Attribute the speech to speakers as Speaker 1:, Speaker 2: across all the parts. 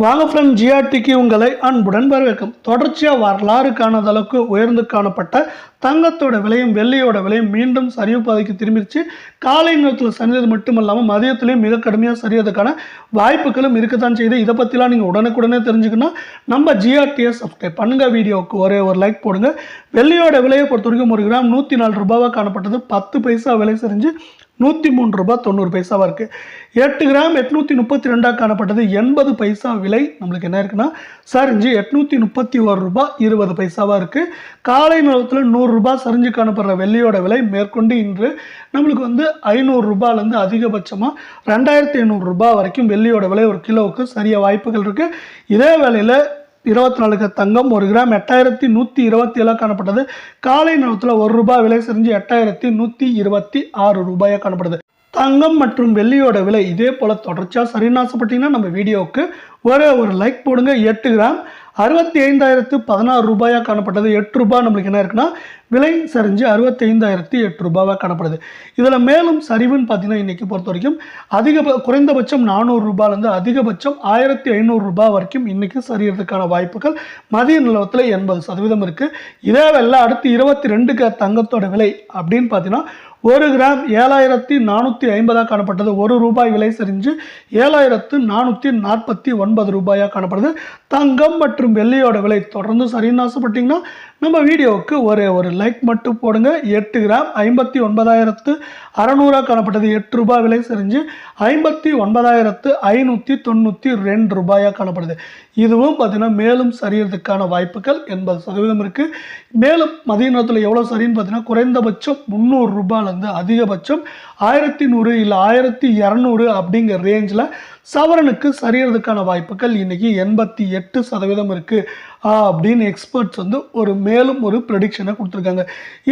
Speaker 1: வாங்க ஃப்ரெண்ட், ஜிஆர்டிக்கு உங்களை அன்புடன் வரவேற்கும். தொடர்ச்சியாக வரலாறு காணாத அளவுக்கு உயர்ந்து காணப்பட்ட தங்கத்தோட விலையும் வெள்ளியோட விலையும் மீண்டும் சரிவு பாதைக்கு திரும்பிடுச்சு. காலை நேரத்தில் சரிந்தது மட்டும் இல்லாமல் மதியத்திலையும் மிக கடுமையாக சரியறதுக்கான வாய்ப்புகளும் இருக்கத்தான் செய்யுது. இதை பற்றிலாம் நீங்கள் உடனுக்குடனே தெரிஞ்சுக்கணும். நம்ம ஜிஆர்டியை சப்ஸ்கிரைப் பண்ணுங்க. வீடியோவுக்கு ஒரே ஒரு லைக் போடுங்க. வெள்ளியோட விலையை பொறுத்த வரைக்கும் 1 கிராம் 104 ரூபாவாக காணப்பட்டது. 10 பைசா விலை சரிஞ்சு 103 ரூபாய் 90 பைசாவாக இருக்குது. 8 கிராம் 832 காணப்பட்டது. 80 பைசா விலை நம்மளுக்கு என்ன இருக்குன்னா சரிஞ்சு 831 ரூபாய் 20 பைசாவாக இருக்குது. காலை நேரத்தில் 100 ரூபாய் சரிஞ்சு காணப்படுற வெள்ளியோட விலை மேற்கொண்டு இன்று நம்மளுக்கு 500 ரூபாயிலேருந்து அதிகபட்சமாக 2500 ரூபாய் வரைக்கும் வெள்ளியோட விலை ஒரு கிலோவுக்கு சரிய வாய்ப்புகள் இருக்குது. இதே வேளையில் 24 தங்கம் 1 கிராம் 8127 காணப்பட்டது. காலை நேரத்தில் 1 ரூபாய் விலை சரிஞ்சு 8126 ரூபாயாக காணப்படுது. தங்கம் மற்றும் வெள்ளியோட விலை இதே போல் தொடர்ச்சியாக சரின்னு ஆசைப்பட்டீங்கன்னா நம்ம வீடியோவுக்கு ஒரே ஒரு லைக் போடுங்க. 8 கிராம் 65,016 ரூபாயாக காணப்பட்டது. 8 ரூபாய் நம்மளுக்கு என்ன இருக்குன்னா விலை சரிஞ்சு 65,008 ரூபாவாக காணப்படுது. இதில் மேலும் சரிவுன்னு பார்த்தீங்கன்னா இன்றைக்கி பொறுத்த வரைக்கும் குறைந்தபட்சம் 400 ரூபாயிலேருந்து அதிகபட்சம் 1500 ரூபாய் வரைக்கும் இன்றைக்கி சரியறதுக்கான வாய்ப்புகள் மதிய நிலவரத்தில் 80% இருக்குது. இதே வேலை அடுத்து 22 தங்கத்தோட விலை அப்படின்னு பார்த்தீங்கன்னா 1 கிராம் 7450 காணப்பட்டது. 1 ரூபாய் விலை சரிஞ்சு 7449 ரூபாயாக காணப்படுது. தங்கம் மற்றும் வெள்ளியோட விலை தொடர்ந்து சரின்னு ஆசைப்பட்டீங்கன்னா நம்ம வீடியோவுக்கு ஒரே ஒரு லைக் மட்டும் போடுங்க. 8 கிராம் 59,600 காணப்பட்டது. 8 ரூபாய் விலை சரிஞ்சு 59,592 ரூபாயாக காணப்படுது. இதுவும் பார்த்தீங்கன்னா மேலும் சரியறதுக்கான வாய்ப்புகள் 80% இருக்குது. மேலும் மதிய நேரத்தில் எவ்வளோ சரின்னு பார்த்தீங்கன்னா குறைந்தபட்சம் 300 ரூபாயிலேருந்து அதிகபட்சம் 1100 இல்லை 1200 அப்படிங்கிற ரேஞ்சில் சவரனுக்கு சரியறதுக்கான வாய்ப்புகள் இன்றைக்கி 88% இருக்குது அப்படின்னு எக்ஸ்பர்ட்ஸ் மேலும் ஒரு ப்ரெடிக்ஷனை கொடுத்துருக்காங்க.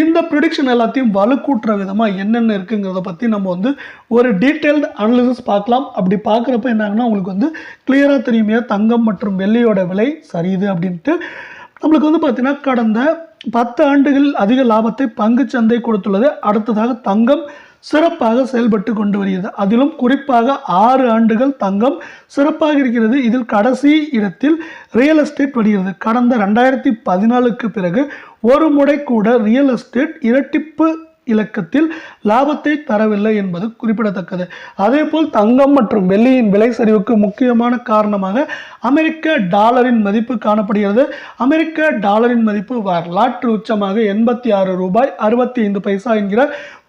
Speaker 1: இந்த ப்ரெடிக்ஷன் எல்லாத்தையும் வலுக்கூட்டுற விதமாக என்னென்ன இருக்குங்கிறத பற்றி நம்ம ஒரு டீட்டெயில்டு அனாலிசிஸ் பார்க்கலாம். அப்படி பார்க்குறப்ப என்னாங்கன்னா உங்களுக்கு கிளியராக தெரியுமே தங்கம் மற்றும் வெள்ளியோட விலை சரியுது அப்படின்ட்டு. நம்மளுக்கு பார்த்தீங்கன்னா கடந்த 10 ஆண்டுகள் அதிக லாபத்தை பங்குச்சந்தை கொடுத்துள்ளது. அடுத்ததாக தங்கம் சிறப்பாக செயல்பட்டு கொண்டு வருகிறது. அதிலும் குறிப்பாக 6 ஆண்டுகள் தங்கம் சிறப்பாக இருக்கிறது. இதில் கடைசி இடத்தில் ரியல் எஸ்டேட் வருகிறது. கடந்த 2014க்கு பிறகு ஒரு முறை கூட ரியல் எஸ்டேட் இரட்டிப்பு இலக்கத்தில் லாபத்தை தரவில்லை என்பது குறிப்பிடத்தக்கது. அதேபோல் தங்கம் மற்றும் வெள்ளியின் விலை சரிவுக்கு முக்கியமான காரணமாக அமெரிக்க டாலரின் மதிப்பு காணப்படுகிறது. அமெரிக்க டாலரின் மதிப்பு வரலாற்று உச்சமாக 86 ரூபாய் 65 பைசா என்கிற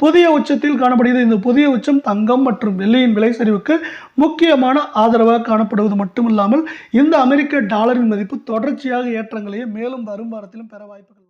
Speaker 1: புதிய உச்சத்தில் காணப்படுகிறது. இந்த புதிய உச்சம் தங்கம் மற்றும் வெள்ளியின் விலை சரிவுக்கு முக்கியமான ஆதரவாக காணப்படுவது மட்டுமில்லாமல் இந்த அமெரிக்க டாலரின் மதிப்பு தொடர்ச்சியாக ஏற்றங்களையே மேலும் வரும் வாரத்திலும் பெற வாய்ப்புகள்